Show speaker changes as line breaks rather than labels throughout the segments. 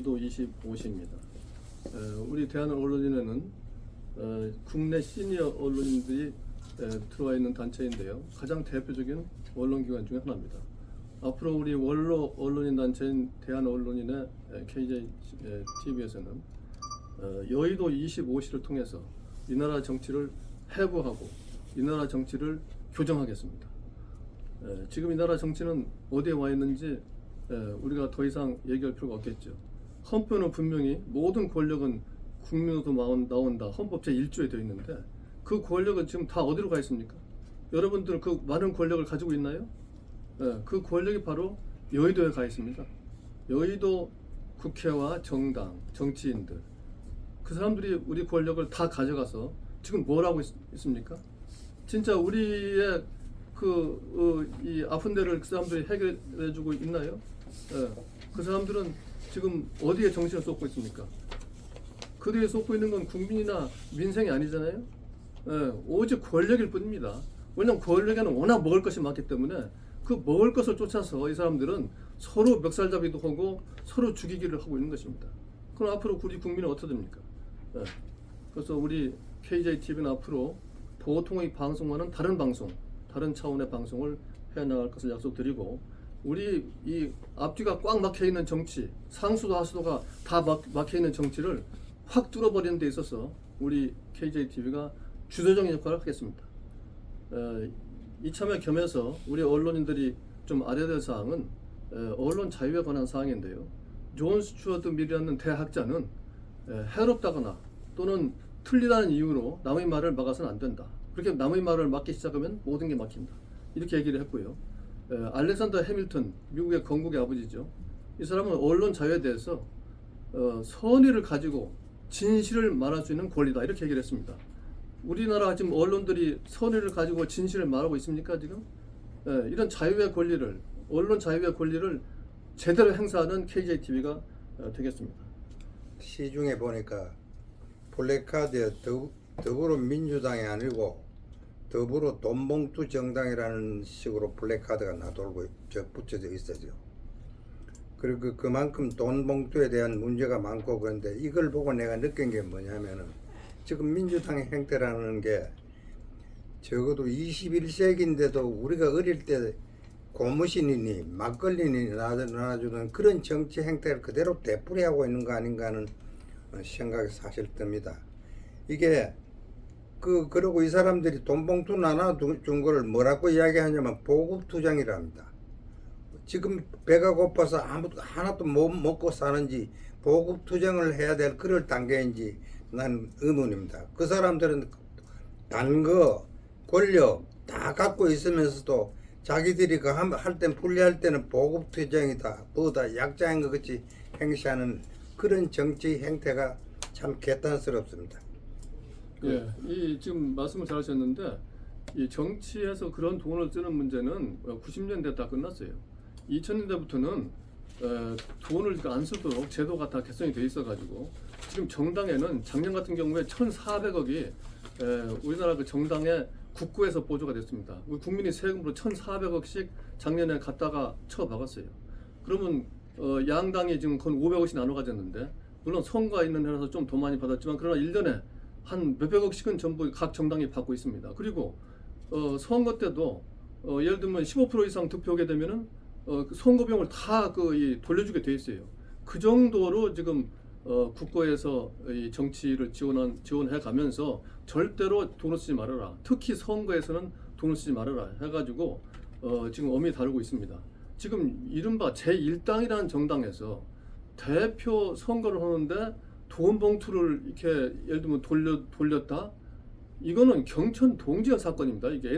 여의도 25시입니다. 우리 대한언론인회는 국내 시니어 언론인들이 들어와 있는 단체인데요. 가장 대표적인 언론기관 중에 하나입니다. 앞으로 우리 원로 언론인 단체인 대한언론인회 KJTV에서는 여의도 25시를 통해서 이 나라 정치를 해부하고 이 나라 정치를 교정하겠습니다. 지금 이 나라 정치는 어디에 와 있는지 우리가 더 이상 얘기할 필요가 없겠죠. 헌법은 분명히 모든 권력은 국민으로부터 나온다. 헌법 제1조에 되어 있는데 그 권력은 지금 다 어디로 가 있습니까? 여러분들 그 많은 권력을 가지고 있나요? 그 권력이 바로 여의도에 가 있습니다. 여의도 국회와 정당, 정치인들 그 사람들이 우리 권력을 다 가져가서 지금 뭘 하고 있습니까? 진짜 우리의 이 아픈 데를 그 사람들이 해결해주고 있나요? 그 사람들은 지금 어디에 정신을 쏟고 있습니까? 그들이 쏟고 있는 건 국민이나 민생이 아니잖아요. 오직 권력일 뿐입니다. 왜냐하면 권력에는 워낙 먹을 것이 많기 때문에 그 먹을 것을 쫓아서 이 사람들은 서로 멱살잡이도 하고 서로 죽이기를 하고 있는 것입니다. 그럼 앞으로 우리 국민은 어떻게 됩니까? 그래서 우리 KJTV는 앞으로 보통의 방송과는 다른 방송, 다른 차원의 방송을 해나갈 것을 약속드리고 우리 이 앞뒤가 꽉 막혀있는 정치, 상수도 하수도가 다 막혀있는 정치를 확 뚫어버리는 데 있어서 우리 KJTV가 주도적인 역할을 하겠습니다. 이참에 겸해서 우리 언론인들이 좀 알아야 될 사항은 언론 자유에 관한 사항인데요. 존 스튜어트 밀이라는 대학자는 해롭다거나 또는 틀리다는 이유로 남의 말을 막아서는 안 된다. 그렇게 남의 말을 막기 시작하면 모든 게 막힌다. 이렇게 얘기를 했고요. 알렉산더 해밀턴, 미국의 건국의 아버지죠. 이 사람은 언론 자유에 대해서 선의를 가지고 진실을 말할 수 있는 권리다. 이렇게 얘기를 했습니다. 우리나라 지금 언론들이 선의를 가지고 진실을 말하고 있습니까 지금? 이런 자유의 권리를, 언론 자유의 권리를 제대로 행사하는 KJTV가 되겠습니다.
시중에 보니까 플래카드에 더불어민주당이 아니고 더불어 돈봉투 정당이라는 식으로 플래카드가 나돌고 붙여져 있어요. 그리고 그만큼 돈봉투에 대한 문제가 많고 그런데 이걸 보고 내가 느낀 게 뭐냐면은 지금 민주당의 행태라는 게 적어도 21세기인데도 우리가 어릴 때 고무신이니 막걸리니 나눠주는 그런 정치 행태를 그대로 되풀이하고 있는 거 아닌가 하는 생각이 사실 듭니다. 이게 그러고 이 사람들이 돈봉투 나눠준 거를 뭐라고 이야기하냐면 보급투쟁이라 합니다. 지금 배가 고파서 하나도 못 먹고 사는지 보급투쟁을 해야 될 그럴 단계인지 난 의문입니다. 그 사람들은 단 거, 권력 다 갖고 있으면서도 자기들이 할 땐 불리할 때는 보급투쟁이다, 뭐다, 약자인 것 같이 행시하는 그런 정치 행태가 참 개탄스럽습니다.
이 지금 말씀을 잘하셨는데 이 정치에서 그런 돈을 쓰는 문제는 90년대 다 끝났어요. 2000년대부터는 돈을 안 쓰도록 제도가 다 개선이 돼 있어가지고 지금 정당에는 작년 같은 경우에 1,400억이 우리나라 그 정당에 국고에서 보조가 됐습니다. 우리 국민이 세금으로 1,400억씩 작년에 갖다가 쳐박았어요. 그러면 양당이 지금 건 500억씩 나눠 가졌는데 물론 선거가 있는 해라서 좀 더 많이 받았지만 그러나 1년에 한 몇백억씩은 전부 각 정당이 받고 있습니다. 그리고 선거 때도 예를 들면 15% 이상 득표하게 되면은 선거 비용을 다 돌려주게 돼 있어요. 그 정도로 지금 국고에서 이 정치를 지원해 가면서 절대로 돈을 쓰지 말아라. 특히 선거에서는 돈을 쓰지 말아라 해가지고 지금 엄히 다루고 있습니다. 지금 이른바 제1당이라는 정당에서 대표 선거를 하는데 돈 봉투를 이렇게 예를 들면 돌렸다? 이거는 경천 동지연 사건입니다. 이게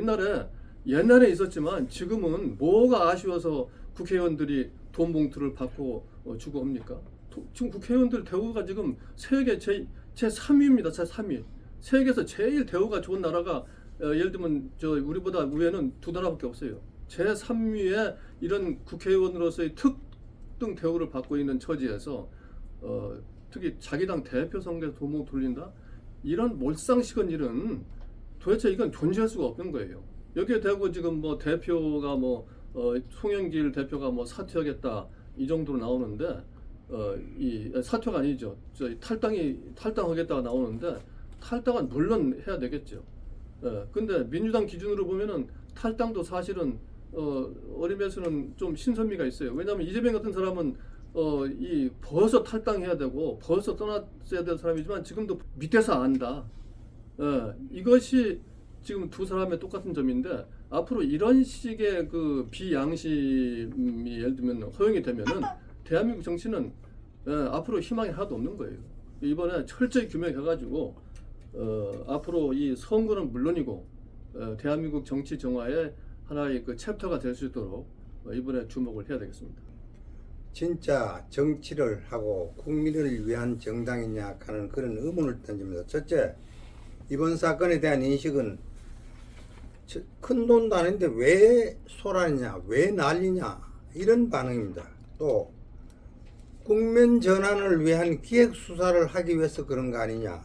옛날에 있었지만 지금은 뭐가 아쉬워서 국회의원들이 돈 봉투를 받고 주고 합니까? 지금 국회의원들 대우가 지금 세계 제3위입니다. 제3위. 세계에서 제일 대우가 좋은 나라가 예를 들면 우리보다 위에는 두 나라밖에 없어요. 제3위에 이런 국회의원으로서의 특등 대우를 받고 있는 처지에서 특히 자기 당 대표 선거에서 돈 봉투 돌린다? 이런 몰상식은 일은 도대체 이건 존재할 수가 없는 거예요. 여기에 대고 지금 뭐 대표가 송영길 대표가 사퇴하겠다 이 정도로 나오는데 이 사퇴가 아니죠. 저희 탈당하겠다가 나오는데 탈당은 물론 해야 되겠죠. 근데 민주당 기준으로 보면은 탈당도 사실은 어림에서는 좀 신선미가 있어요. 왜냐하면 이재명 같은 사람은 이 벌써 탈당해야 되고 벌써 떠났어야 될 사람이지만 지금도 밑에서 안다. 이것이 지금 두 사람의 똑같은 점인데 앞으로 이런 식의 그 비양심이 예를 들면 허용이 되면은 대한민국 정치는 앞으로 희망이 하나도 없는 거예요. 이번에 철저히 규명해가지고 앞으로 이 선거는 물론이고 대한민국 정치 정화의 하나의 그 챕터가 될 수 있도록 이번에 주목을 해야 되겠습니다.
진짜 정치를 하고 국민을 위한 정당이냐 하는 그런 의문을 던집니다. 첫째, 이번 사건에 대한 인식은 큰 돈도 아닌데 왜 소란이냐, 왜 난리냐 이런 반응입니다. 또 국면 전환을 위한 기획 수사를 하기 위해서 그런 거 아니냐.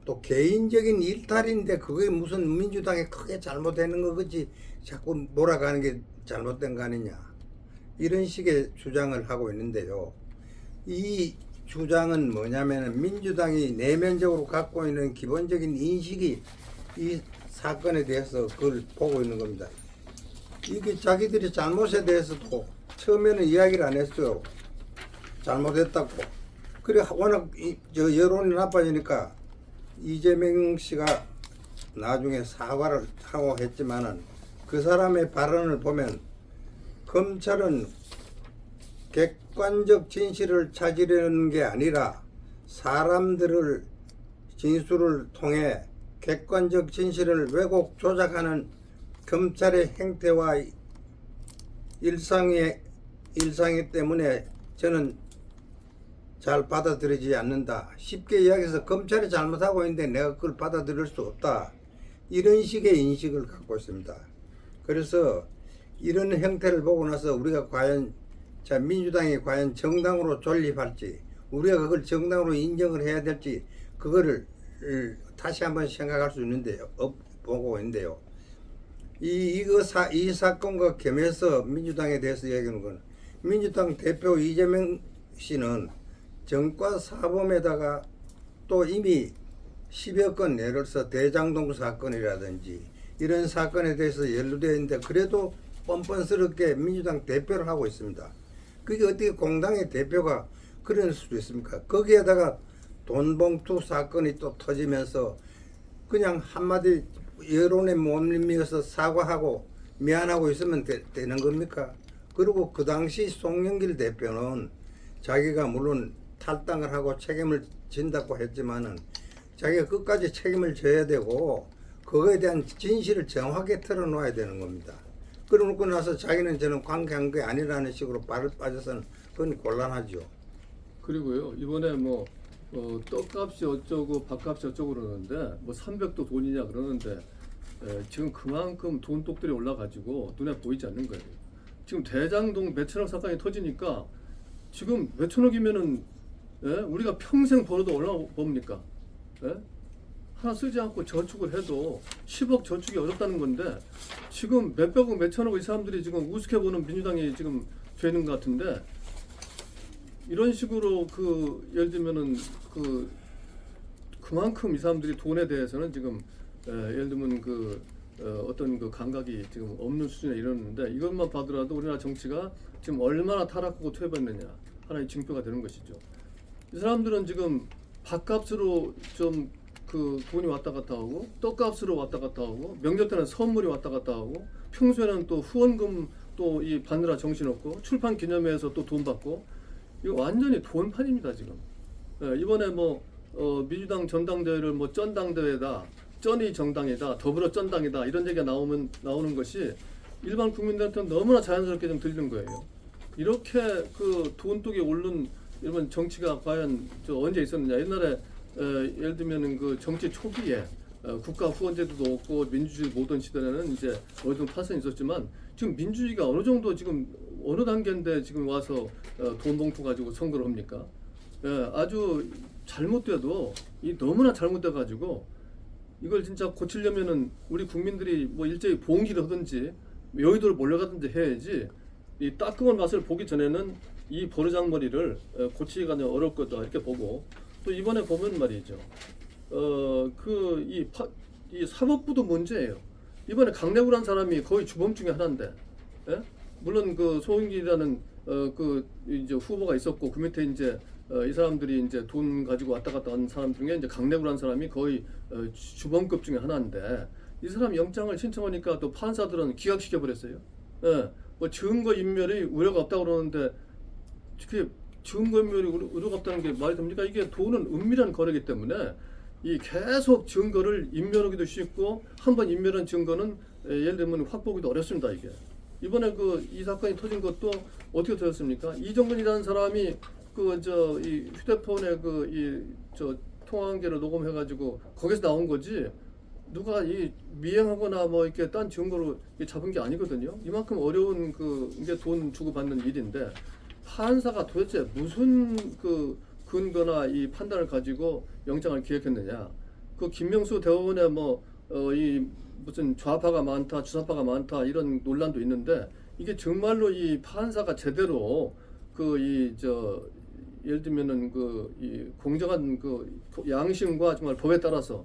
또 개인적인 일탈인데 그게 무슨 민주당이 크게 잘못되는 거겠지 자꾸 몰아가는 게 잘못된 거 아니냐. 이런 식의 주장을 하고 있는데요. 이 주장은 뭐냐면 민주당이 내면적으로 갖고 있는 기본적인 인식이 이 사건에 대해서 그걸 보고 있는 겁니다. 이게 자기들이 잘못에 대해서도 처음에는 이야기를 안 했어요. 잘못했다고. 그래 워낙 여론이 나빠지니까 이재명 씨가 나중에 사과를 하고 했지만은 그 사람의 발언을 보면 검찰은 객관적 진실을 찾으려는 게 아니라 사람들을 진술을 통해 객관적 진실을 왜곡 조작하는 검찰의 행태와 일상이 때문에 저는 잘 받아들이지 않는다. 쉽게 이야기해서 검찰이 잘못하고 있는데 내가 그걸 받아들일 수 없다. 이런 식의 인식을 갖고 있습니다. 그래서 이런 형태를 보고 나서 우리가 과연 민주당이 과연 정당으로 존립할지 우리가 그걸 정당으로 인정을 해야 될지 그거를 다시 한번 생각할 수 있는데요. 보고 있는데요. 이 사건과 겸해서 민주당에 대해서 얘기하는 건 민주당 대표 이재명 씨는 정과 사범에다가 또 이미 10여 건 예를 들어서 대장동 사건이라든지 이런 사건에 대해서 연루되어 있는데 그래도 뻔뻔스럽게 민주당 대표를 하고 있습니다. 그게 어떻게 공당의 대표가 그럴 수도 있습니까? 거기에다가 돈봉투 사건이 또 터지면서 그냥 한마디 여론에 못 밀면서 사과하고 미안하고 있으면 되는 겁니까? 그리고 그 당시 송영길 대표는 자기가 물론 탈당을 하고 책임을 진다고 했지만은 자기가 끝까지 책임을 져야 되고 그거에 대한 진실을 정확하게 털어놓아야 되는 겁니다. 그러고 나서 자기는 저는 관계한 게 아니라는 식으로 발을 빠져서는 그건 곤란하죠.
그리고요 이번에 뭐 떡값이 어쩌고 밥값이 어쩌고 그러는데 뭐 300도 돈이냐 그러는데 지금 그만큼 돈독들이 올라가지고 눈에 보이지 않는 거예요. 지금 대장동 몇천억 사건이 터지니까 지금 몇천억이면은 우리가 평생 벌어도 얼마나 봅니까? 하나 쓰지 않고 저축을 해도 10억 저축이 어렵다는 건데 지금 몇백억 몇천억 이 사람들이 지금 우습게 보는 민주당이 지금 되는 것 같은데 이런 식으로 그 예를 들면은 그만큼 이 사람들이 돈에 대해서는 지금 예를 들면 어떤 그 감각이 지금 없는 수준에 이르는데 이것만 봐더라도 우리나라 정치가 지금 얼마나 타락하고 퇴보했느냐 하나의 징표가 되는 것이죠. 이 사람들은 지금 밥값으로 좀 돈이 왔다 갔다 하고 떡값으로 왔다 갔다 하고 명절 때는 선물이 왔다 갔다 하고 평소에는 또 후원금 또 이 받느라 정신없고 출판 기념회에서 또 돈 받고 이거 완전히 돈판입니다 지금. 이번에 민주당 전당대회를 쩐당대회다, 쩐이 정당이다, 더불어 쩐당이다 이런 얘기가 나오는 것이 일반 국민들한테는 너무나 자연스럽게 좀 들리는 거예요. 이렇게 돈독이 오른 일본 정치가 과연 언제 있었느냐? 옛날에 예를 들면은 정치 초기에 국가 후원제도도 없고 민주주의 모던 시대에는 이제 어느 파선이 있었지만 지금 민주주의가 어느 정도 지금 어느 단계인데 지금 와서 돈 봉투 가지고 선거를 합니까? 아주 잘못돼도 너무나 잘못돼 가지고 이걸 진짜 고치려면은 우리 국민들이 일제히 봉기를 하든지 여의도를 몰려가든지 해야지 이 따끔한 맛을 보기 전에는 이 버르장머리를 고치기가 좀 어려울 거다 이렇게 보고, 또 이번에 보면 말이죠. 이 사법부도 문제예요. 이번에 강래구란 사람이 거의 주범 중에 하나인데, 예? 물론 그 소인기라는 그 이제 후보가 있었고 그 밑에 이제 이 사람들이 이제 돈 가지고 왔다 갔다 하는 사람 중에 이제 강래구란 사람이 거의 주범급 중에 하나인데, 이 사람 영장을 신청하니까 또 판사들은 기각시켜 버렸어요. 예. 뭐 증거 인멸이 우려가 없다고 그러는데, 그게 증거 인멸이 우려가 없다는 게 말이 됩니까? 이게 돈은 은밀한 거래이기 때문에 이 계속 증거를 인멸하기도 쉽고, 한번 인멸한 증거는 예를 들면 확보하기도 어렵습니다. 이게 이번에 이 사건이 터진 것도 어떻게 터졌습니까? 이정근이라는 사람이 이 휴대폰에 통화한계를 녹음해가지고 거기서 나온 거지, 누가 이 미행하거나 뭐 이렇게 딴 증거로 잡은 게 아니거든요. 이만큼 어려운 이게 돈 주고 받는 일인데, 판사가 도대체 무슨 근거나 이 판단을 가지고 영장을 기각했느냐? 김명수 대법원에 이 무슨 좌파가 많다, 주사파가 많다 이런 논란도 있는데, 이게 정말로 이 판사가 제대로 예를 들면은 이 공정한 양심과 정말 법에 따라서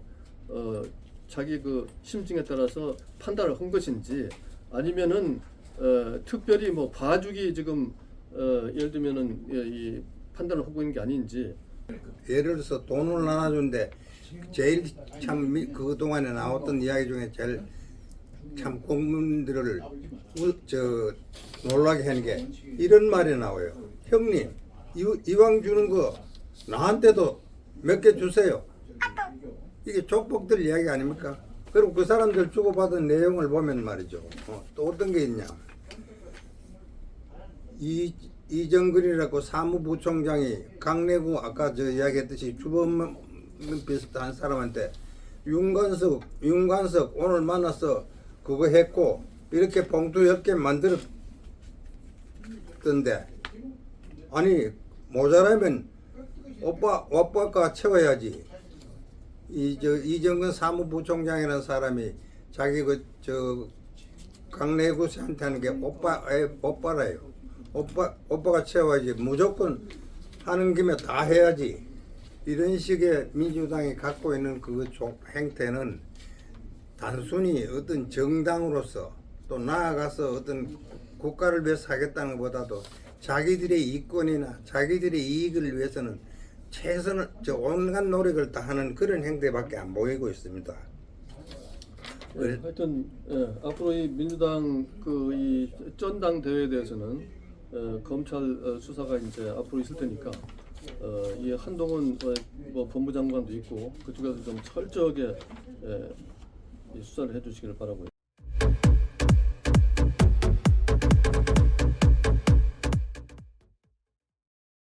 자기 심증에 따라서 판단을 한 것인지, 아니면은 특별히 봐주기 지금 예를 들면은 이 판단을 하고 있는 게 아닌지.
예를 들어서 돈을 나눠준데 제일 참 그동안에 나왔던 이야기 중에 제일 참 국민들을 놀라게 하는 게 이런 말이 나와요. 형님, 이왕 주는 거 나한테도 몇 개 주세요. 이게 족복들 이야기 아닙니까? 그리고 그 사람들 주고받은 내용을 보면 말이죠. 또 어떤 게 있냐. 이정근이라고 사무부총장이 강내구 아까 이야기했듯이 주범 비슷한 사람한테 윤관석 오늘 만나서 그거 했고 이렇게 봉투 10개 만들었던데, 아니 모자라면 오빠가 채워야지. 이정근 사무부총장이라는 사람이 자기 강내구 씨한테 하는 게 오빠라요. 오빠가 채워야지. 무조건 하는 김에 다 해야지. 이런 식의 민주당이 갖고 있는 행태는 단순히 어떤 정당으로서 또 나아가서 어떤 국가를 위해서 하겠다는 것보다도 자기들의 이권이나 자기들의 이익을 위해서는 최선을 온갖 노력을 다하는 그런 행태밖에 안 보이고 있습니다.
하여튼 앞으로 이 민주당 이 전당 대회에 대해서는 검찰 수사가 이제 앞으로 있을 테니까 이 한동훈 법무장관도 있고 그쪽에서 좀 철저하게 수사를 해주시기를 바라고요.